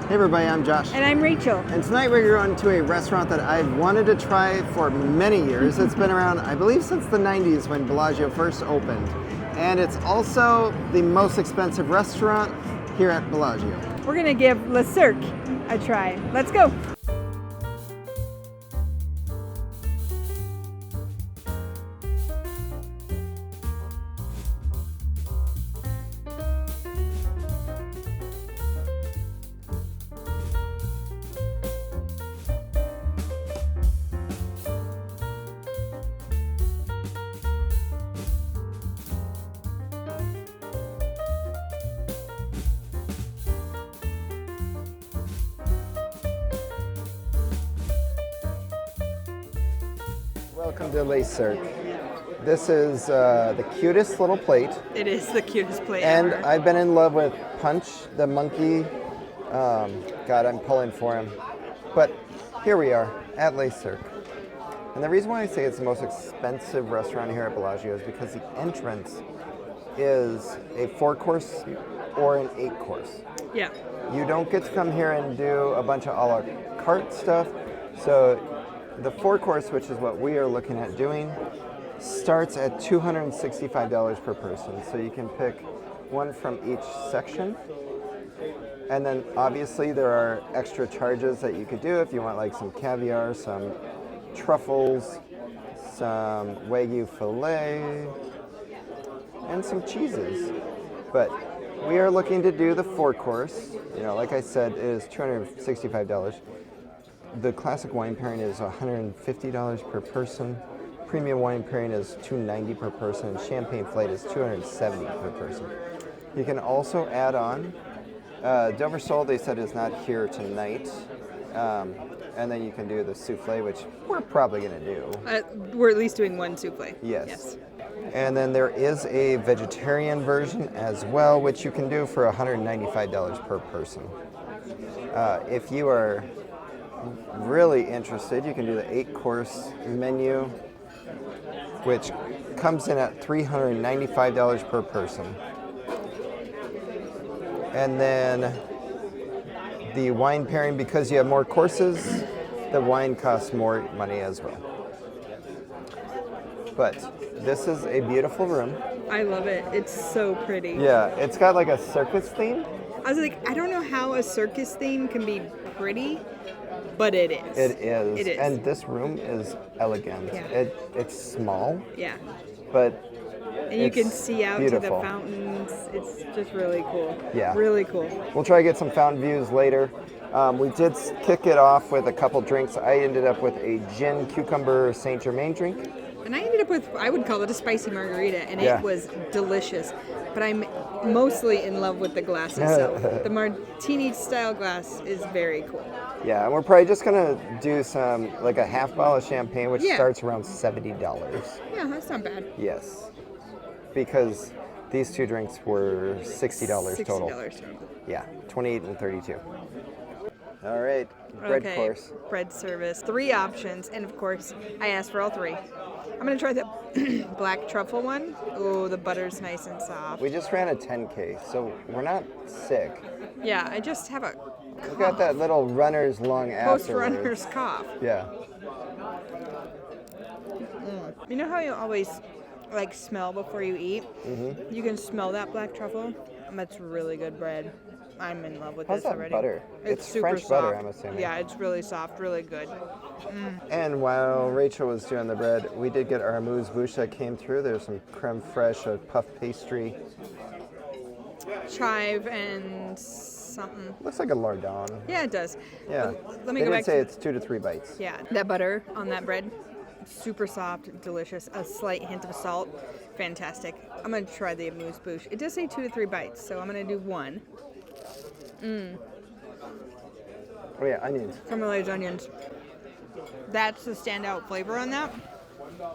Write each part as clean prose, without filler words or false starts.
Hey everybody, I'm Josh. And I'm Rachel. And tonight we're going to a restaurant that I've wanted to try for many years. It's been around, I believe, since the 90s when Bellagio first opened. And it's also the most expensive restaurant here at Bellagio. We're gonna give Cirque a try. Let's go. Welcome to Cirque. This is the cutest little plate. It is the cutest plate And ever. I've been in love with Punch, the monkey. God, I'm pulling for him. But here we are at Cirque. And the reason why I say it's the most expensive restaurant here at Bellagio is because the entrance is a 4-course or an 8-course. Yeah. You don't get to come here and do a bunch of a la carte stuff. So the 4-course, which is what we are looking at doing, starts at $265 per person. So you can pick one from each section. And then obviously there are extra charges that you could do if you want like some caviar, some truffles, some Wagyu filet, and some cheeses. But we are looking to do the 4-course. You know, like I said, it is $265. The classic wine pairing is $150 per person. Premium wine pairing is $290 per person. And champagne flight is $270 per person. You can also add on Dover sole. They said is not here tonight, and then you can do the souffle, which we're probably going to do. We're at least doing one souffle. Yes. And then there is a vegetarian version as well, which you can do for $195 per person. If you are really interested, you can do the 8-course menu, which comes in at $395 per person. And then the wine pairing, because you have more courses, the wine costs more money as well. But this is a beautiful room. I love it. It's so pretty. Yeah, it's got like a circus theme. I was like, I don't know how a circus theme can be pretty, but it is. It is. It is. And this room is elegant. Yeah. It's small, Yeah. but And you can it's see out beautiful. to the fountains. It's just really cool. Yeah. Really cool. We'll try to get some fountain views later. We did kick it off with a couple drinks. I ended up with a gin cucumber Saint Germain drink. And I ended up with, I would call it a spicy margarita, and Yeah. it was delicious. But I'm mostly in love with the glass itself. The martini style glass is very cool. Yeah, and we're probably just gonna do some, like a half bottle of champagne, which Yeah. starts around $70. Yeah, that's not bad. Yes, because these two drinks were $60 total. $60 total. Yeah, 28 and 32. All right, bread Okay, course. bread service. 3 options, and of course, I asked for all 3. I'm gonna try the black truffle one. Oh, the butter's nice and soft. We just ran a 10K, so we're not sick. Yeah, I just have a We got that little runner's lung afterwards. post-runner's cough. Yeah. You know how you always like smell before you eat? Mm-hmm. You can smell that black truffle. That's really good bread. I'm in love with How's this that already. butter? It's super French soft. butter, I'm assuming. Yeah, it's really soft, really good. And while Rachel was doing the bread, we did get our amuse bouche that came through. There's some creme fraiche, a puff pastry. Chive and something. Looks like a lardon. Yeah, it does. Yeah. Let me they go did back say to it's 2 to 3 bites. Yeah, that butter on that bread, super soft, delicious. A slight hint of salt, fantastic. I'm gonna try the amuse bouche. It does say 2 to 3 bites, so I'm gonna do 1. Oh yeah, onions. Caramelized onions. That's the standout flavor on that.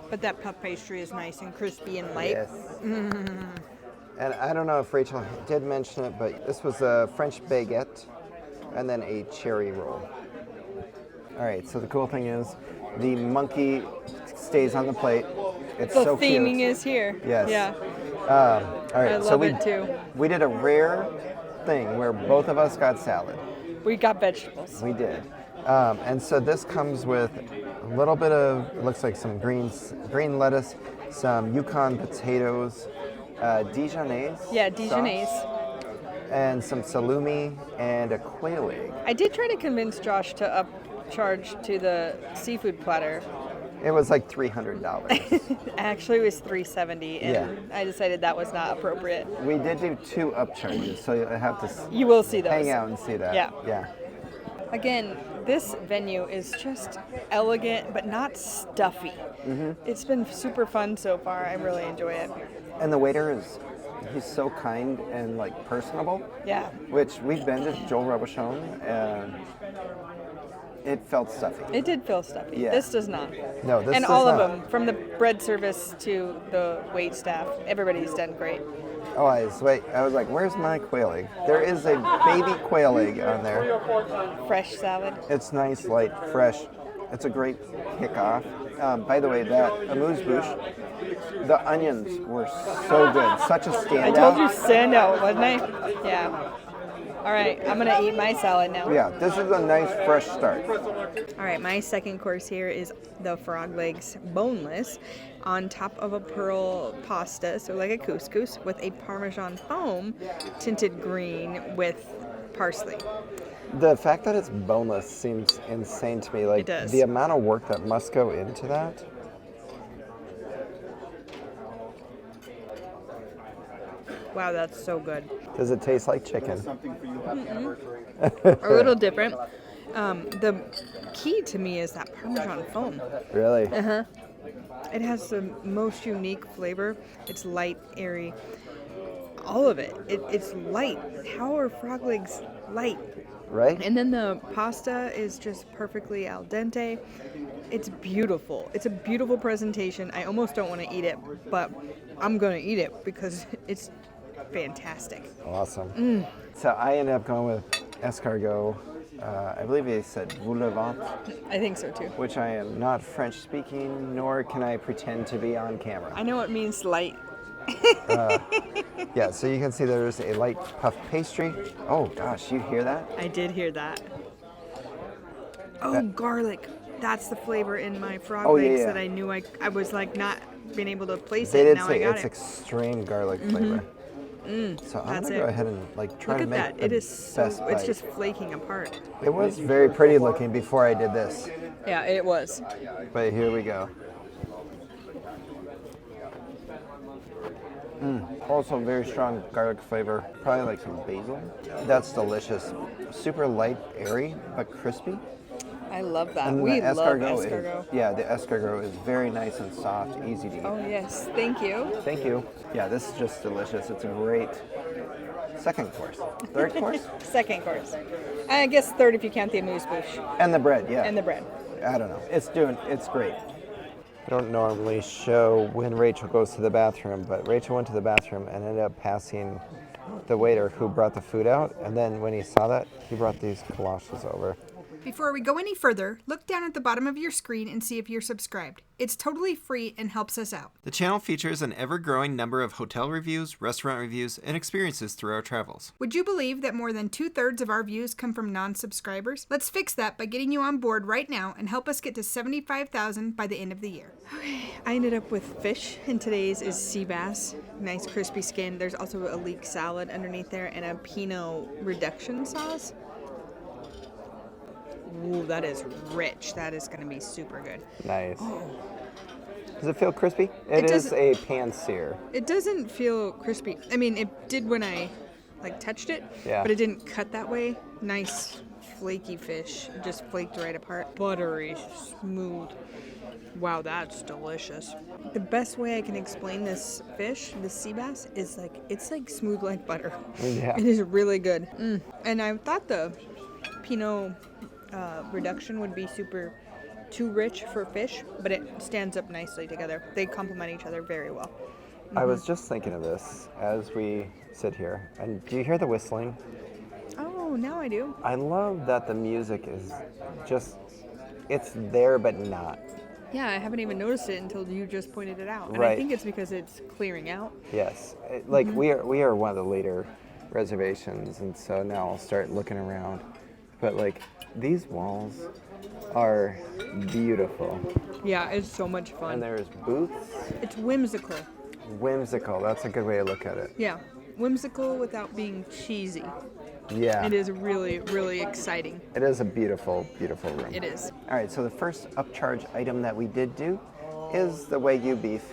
But that puff pastry is nice and crispy and light. Yes. And I don't know if Rachel did mention it, but this was a French baguette and then a cherry roll. All right, so the cool thing is the monkey stays on the plate. It's The so theming cute. is here. Yes. Yeah. All right, I so love it too. we did a rare thing where both of us got salad. We got vegetables. We did. And so this comes with a little bit of, looks like some green lettuce, some Yukon potatoes, Dijonnaise. Yeah, Dijonnaise. Sauce, and some salumi and a quail egg. I did try to convince Josh to upcharge to the seafood platter. It was like $300. Actually, it was $370, and I decided that was not appropriate. We did do 2 upcharges, so you'll have to You will see those. hang out and see that. Yeah. Again, this venue is just elegant, but not stuffy. It's been super fun so far. I really enjoy it. And the waiter he's so kind and like personable. Yeah. Which we've been to Joel Robuchon, and it felt stuffy. It did feel stuffy. Yeah. This does not. No, this and does all not. of them, from the bread service to the wait staff, everybody's done great. Oh, I was like, where's my quail egg? There is a baby quail egg on there. Fresh salad. It's nice, light, fresh. It's a great kickoff. By the way, that amuse bouche, the onions were so good. Such a standout. I told you standout, wasn't I? Yeah. All right, I'm gonna eat my salad now. Yeah, this is a nice fresh start. All right, my second course here is the frog legs boneless on top of a pearl pasta, so like a couscous with a Parmesan foam tinted green with parsley. The fact that it's boneless seems insane to me. Like It does. the amount of work that must go into that. Wow, that's so good. Does it taste like chicken? A little different. The key to me is that Parmesan foam. Really? It has the most unique flavor. It's light, airy. All of it. It's light. How are frog legs light? Right? And then the pasta is just perfectly al dente. It's beautiful. It's a beautiful presentation. I almost don't want to eat it, but I'm going to eat it because it's fantastic. Awesome. So I ended up going with escargot. I believe they said vous le ventre, I think so too. which I am not French speaking, nor can I pretend to be on camera. I know it means light. Yeah, so you can see there's a light puff pastry. Oh gosh, you hear that? I did hear that. Oh, garlic. That's the flavor in my frog Oh, yeah, legs yeah. that I knew I was like not being able to place They it. did Now say I got it's it. extreme garlic flavor. So I'm that's gonna go it. ahead and like try Look to at make that. the It is so. best It's bite. just flaking apart. It was very pretty looking before I did this, Yeah, it was. but here we go. Also very strong garlic flavor, probably like some basil. That's delicious. Super light, airy, but crispy. I love that. And We the love escargot escargot. the escargot is very nice and soft, easy to eat. Oh yes, thank you. Thank you. Yeah, this is just delicious. It's a great second course. Third course? Second course. I guess third if you count the amuse bouche And the bread, yeah. and the bread. I don't know. It's great. I don't normally show when Rachel goes to the bathroom, but Rachel went to the bathroom and ended up passing the waiter who brought the food out, and then when he saw that, he brought these galoshes over. Before we go any further, look down at the bottom of your screen and see if you're subscribed. It's totally free and helps us out. The channel features an ever-growing number of hotel reviews, restaurant reviews, and experiences through our travels. Would you believe that more than 2/3 of our views come from non-subscribers? Let's fix that by getting you on board right now and help us get to 75,000 by the end of the year. I ended up with fish, and today's is sea bass. Nice crispy skin. There's also a leek salad underneath there and a Pinot reduction sauce. Ooh, that is rich. That is going to be super good. Nice. Does it feel crispy? It is doesn't- a pan-sear. It doesn't feel crispy. I mean, it did when I touched it, Yeah. but it didn't cut that way. Nice flaky fish, just flaked right apart. Buttery, smooth. Wow, that's delicious. The best way I can explain this fish, this sea bass, is it's like smooth like butter. Yeah. It is really good. And I thought the Pinot reduction would be too rich for fish, but it stands up nicely together. They complement each other very well. I was just thinking of this as we sit here. And do you hear the whistling? Oh, now I do. I love that the music is just, it's there but not. Yeah, I haven't even noticed it until you just pointed it out. And I Right. think it's because it's clearing out. Yes. We are one of the later reservations, and so now I'll start looking around. but like these walls are beautiful. Yeah, it's so much And fun. there's booths. It's whimsical. Whimsical. That's a good way to look at it. Yeah, whimsical without being cheesy. Yeah. It is really, really exciting. It is a beautiful, beautiful room. It is. All right, so the first upcharge item that we did do is the Wagyu beef.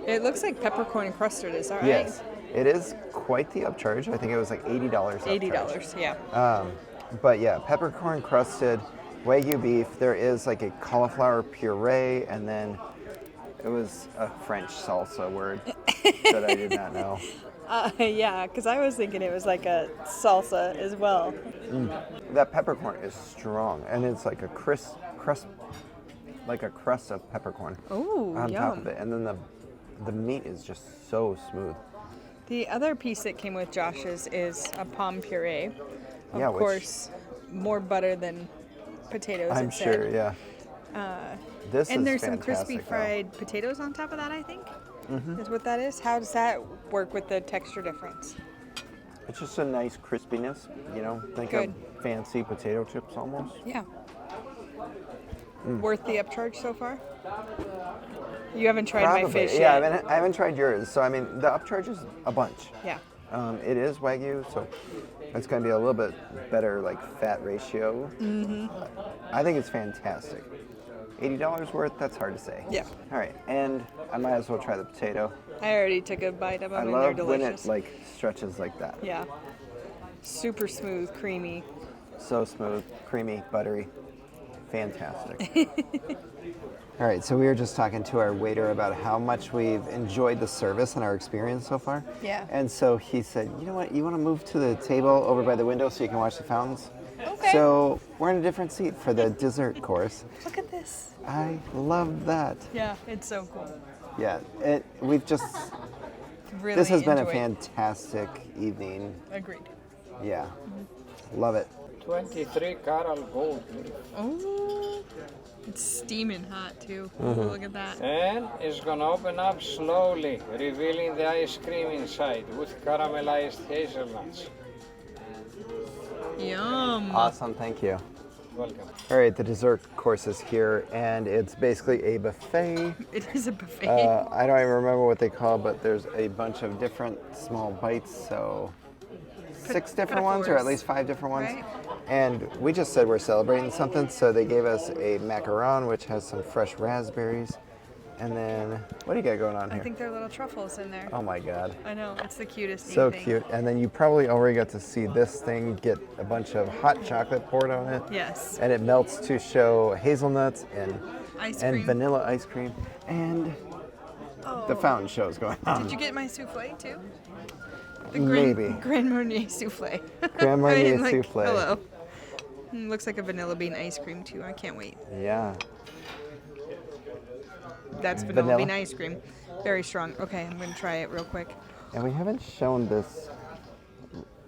It looks like peppercorn crusted, is that right? Yes, it is quite the upcharge. I think it was like $80 upcharge. $80, yeah. But yeah, peppercorn crusted Wagyu beef. There is like a cauliflower puree, and then it was a French salsa word that I did not know. Yeah, because I was thinking it was like a salsa as well. That peppercorn is strong, and it's like a crust, like a crust of peppercorn Ooh, on yum. top of it, and then the meat is just so smooth. The other piece that came with Josh's is a palm puree. Of Yeah, which- course, more butter than potatoes. I'm it said. sure, yeah. This And is there's some fantastic, crispy though. fried potatoes on top of that, I think. Is what that is. How does that work with the texture difference? It's just a nice crispiness, you know. Think Good. of fancy potato chips almost. Yeah. Worth the upcharge so far? You haven't tried my fish yeah. yet. I haven't tried yours, so I mean the upcharge is a bunch. Yeah. It is Wagyu, so it's going to be a little bit better, like fat ratio. I think it's fantastic. $80 worth, that's hard to say. Yeah. All right, and I might as well try the potato. I already took a bite of them I and they're love when delicious. it like stretches like that. Yeah. Super smooth, creamy. So smooth, creamy, buttery, fantastic. All right, so we were just talking to our waiter about how much we've enjoyed the service and our experience so far. Yeah. And so he said, you know what, you want to move to the table over by the window so you can watch the fountains? Okay. So we're in a different seat for the dessert course. Look at this. I love that. Yeah, it's so cool. Yeah, we've just, Really this has been a enjoyed. fantastic evening. Agreed. Yeah, love it. 23 Carol Gold. Oh, it's steaming hot too. Mm-hmm. Look at that. And it's gonna open up slowly, revealing the ice cream inside with caramelized hazelnuts. Yum. Awesome, thank you. Welcome. All right, the dessert course is here, and it's basically a buffet. It is a buffet. I don't even remember what they call, but there's a bunch of different small bites, so 6 different ones, or at least 5 different ones. Right. And we just said we're celebrating something, so they gave us a macaron, which has some fresh raspberries. And then, what do you got going on I here? think there are little truffles in there. Oh my God. I know, it's the cutest So thing. cute. And then you probably already got to see this thing get a bunch of hot chocolate poured on it. Yes. And it melts to show hazelnuts and Ice and cream. vanilla ice cream. And the fountain show's going on. Did you get my souffle too? Maybe. Grand Marnier souffle. Grand I Marnier mean, like, souffle. Hello. Looks like a vanilla bean ice cream too. I can't wait. Yeah. That's vanilla, Vanilla. bean ice cream. Very strong. Okay, I'm gonna try it real quick. And we haven't shown this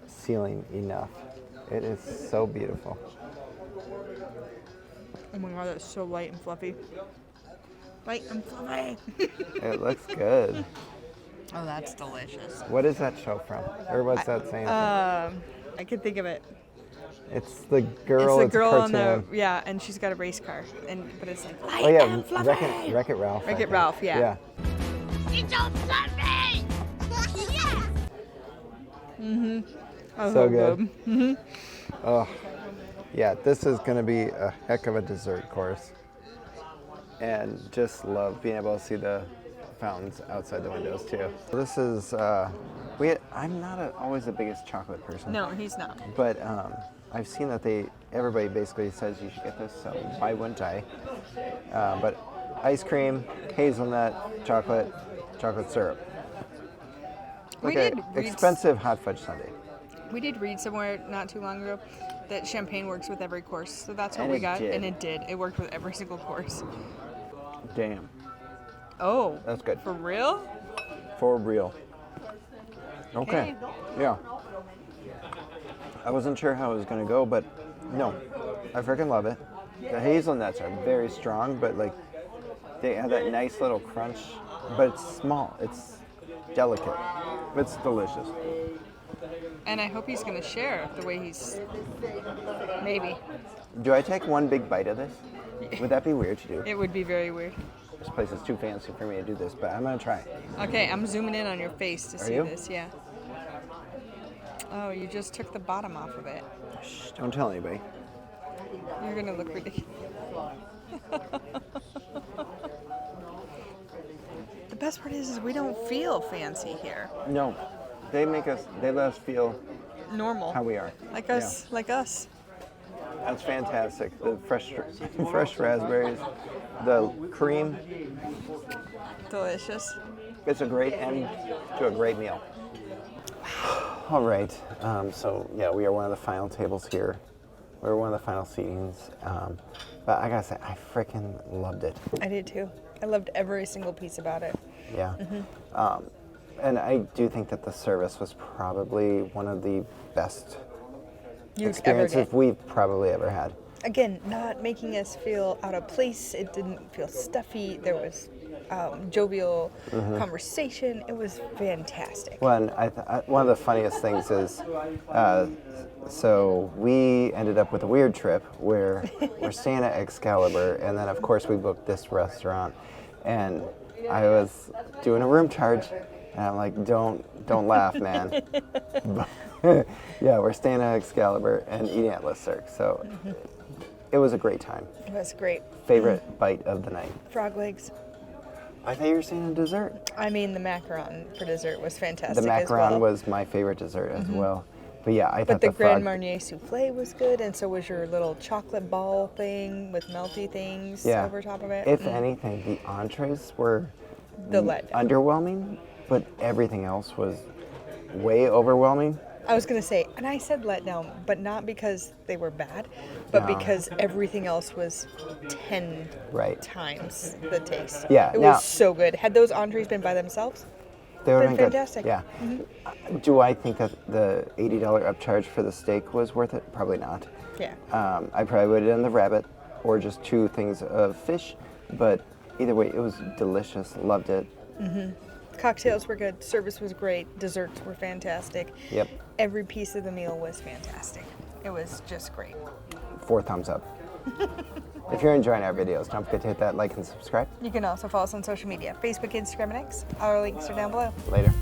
ceiling enough. It is so beautiful. Oh my god, that's so light and fluffy. Light and fluffy. It looks good. Oh, that's delicious. What is that show from? Or what's that saying? I can think of it. It's the girl. It's the girl a on the cartoon. and she's got a race car, but it's like light Oh yeah, and fluffy. Wreck-It Ralph. I Wreck-It think. Ralph, yeah. You don't love me! Yeah! Oh, So good. Oh, yeah. This is gonna be a heck of a dessert course, and just love being able to see the fountains outside the windows too. This is I'm not always the biggest chocolate person. No, he's not. But I've seen that everybody basically says you should get this, so why wouldn't I? But ice cream, hazelnut, chocolate syrup. We Okay, did read- expensive hot fudge sundae. We did read somewhere not too long ago that champagne works with every course, so that's what And we it got, did. and it did. It worked with every single course. Damn, Oh, that's good. for real? For real. Okay. Okay. Yeah. I wasn't sure how it was gonna go, but no, I freaking love it. The hazelnuts are very strong, but like they have that nice little crunch, but it's small. It's delicate. It's delicious. And I hope he's going to share the way he's... Maybe. Do I take one big bite of this? Would that be weird to do? It would be very weird. This place is too fancy for me to do this, but I'm gonna try. Okay, I'm zooming in on your face to see you? this, yeah. Oh, you just took the bottom off of it. Shh, don't tell anybody. You're going to look ridiculous. The best part is we don't feel fancy here. No, they let us feel Normal. how we are. Like us, like us. That's fantastic. The fresh raspberries, the cream. Delicious. It's a great end to a great meal. All right. So yeah, we are one of the final tables here. We're one of the final seatings. But I gotta say, I freaking loved it. I did too. I loved every single piece about it. Yeah. And I do think that the service was probably one of the best experiences we've probably ever had. Again, not making us feel out of place. It didn't feel stuffy. There was jovial conversation. It was fantastic. Well, and one of the funniest things is, so we ended up with a weird trip where we're staying at Excalibur, and then of course we booked this restaurant, and I was doing a room charge, and I'm like, don't laugh, man. Yeah, we're staying at Excalibur and eating at Le Cirque, so it was a great time. It was great. Favorite bite of the night? Frog legs. I thought you were saying a dessert. I mean, the macaron for dessert was fantastic The macaron as well. was my favorite dessert as well. But yeah, I But thought the the Grand frog... Marnier souffle was good, and so was your little chocolate ball thing with melty things over top of it. If anything, the entrees were The letdown. underwhelming, but everything else was way overwhelming. I was going to say, and I said letdown, but not because they were bad, but No. because everything else was 10 Right. times the taste. Yeah, It now- was so good. Had those entrees been by themselves, They would been have been fantastic. good. Yeah. Do I think that the $80 upcharge for the steak was worth it? Probably not. yeah. I probably would have done the rabbit or just 2 things of fish, but either way, it was delicious. Loved it. Cocktails were good. Service was great. Desserts were fantastic. Yep. Every piece of the meal was fantastic. It was just great. 4 thumbs up. If you're enjoying our videos, don't forget to hit that like and subscribe. You can also follow us on social media, Facebook, Instagram, and X. Our links are down below. Later.